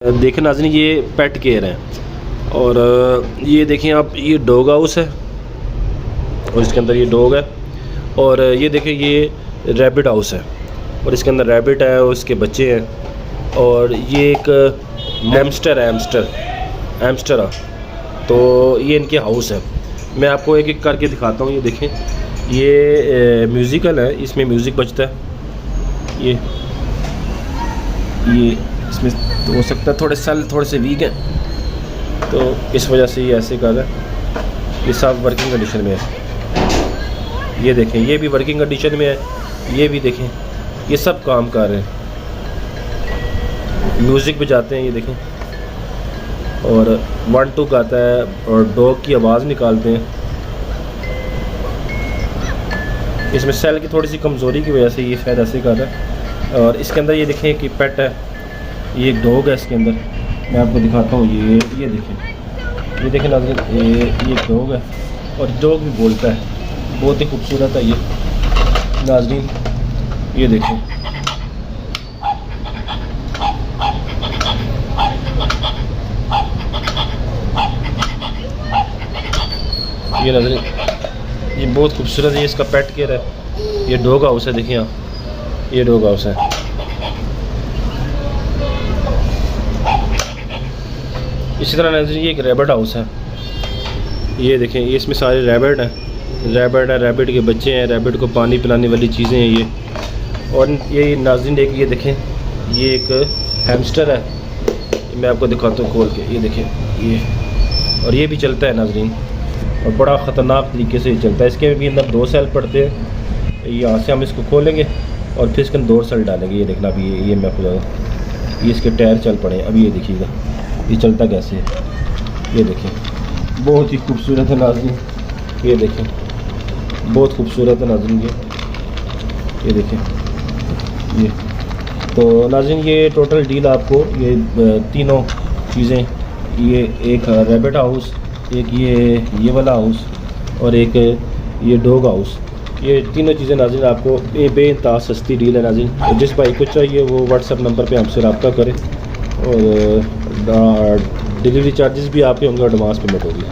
देखें नाज़रीन, ये पेट केयर है और ये देखें आप, ये डॉग हाउस है और इसके अंदर ये डॉग है। और ये देखें ये रैबिट हाउस है और इसके अंदर रैबिट है और इसके बच्चे हैं। और ये एक हैमस्टर है, हैमस्टर तो ये इनके हाउस है। मैं आपको एक एक करके दिखाता हूँ। ये देखें, ये म्यूज़िकल है, इसमें म्यूज़िक बजता है। ये इसमें तो हो सकता है थोड़े से वीक हैं, तो इस वजह से ये ऐसे कर रहा है। ये सब वर्किंग कंडीशन में है। ये देखें, ये भी वर्किंग कंडीशन में है। ये भी देखें, ये सब काम कर रहे हैं, म्यूज़िक बजाते हैं। ये देखें, और 1-2 गाता है और डॉग की आवाज़ निकालते हैं। इसमें सेल की थोड़ी सी कमज़ोरी की वजह से ये शायद ऐसे कर रहा है। और इसके अंदर ये देखें कि पेट है, ये एक डॉग है इसके अंदर। मैं आपको दिखाता हूँ। ये देखें नाज़रीन, ये डॉग है और डॉग भी बोलता है, बहुत ही खूबसूरत है ये नाज़रीन। ये देखें, ये नाज़रीन, ये बहुत खूबसूरत है। ये इसका पेट केयर है। ये डॉग हाउस है, देखिए आप, ये डॉग हाउस है। इसी तरह नाज़रीन ये एक रैबिट हाउस है। ये देखें, ये इसमें सारे रैबिट हैं, रैबिट के बच्चे हैं, रैबिट को पानी पिलाने वाली चीज़ें हैं ये। और ये नाज़रीन एक, ये देखें, ये एक हैमस्टर है। मैं आपको दिखाता हूँ खोल के। ये देखें, ये, और ये भी चलता है नाज़रीन, और बड़ा ख़तरनाक तरीके से ये चलता है। इसके भी अंदर 2 सेल पड़ते हैं। यहाँ से हम इसको खोलेंगे और फिर इसके अंदर 2 सेल डालेंगे। ये देखना अभी, ये मैं आपको, ये इसके टायर चल पड़े। अभी ये देखिएगा ये चलता कैसे है। ये देखें, बहुत ही खूबसूरत है नाज़रीन। ये देखें, बहुत खूबसूरत है नाज़रीन। ये देखें, ये तो नाज़रीन ये टोटल डील आपको ये तीनों चीज़ें, ये एक रैबिट हाउस, एक ये वाला हाउस और एक ये डॉग हाउस, ये तीनों चीज़ें नाज़रीन आपको बेइंतहा सस्ती डील है नाज़रीन। और जिस भाई को चाहिए वो व्हाट्सएप नंबर पे हमसे रब्ता करें। और डिलीवरी चार्जेस भी आपके होंगे, एडवांस पेमेंट होगी।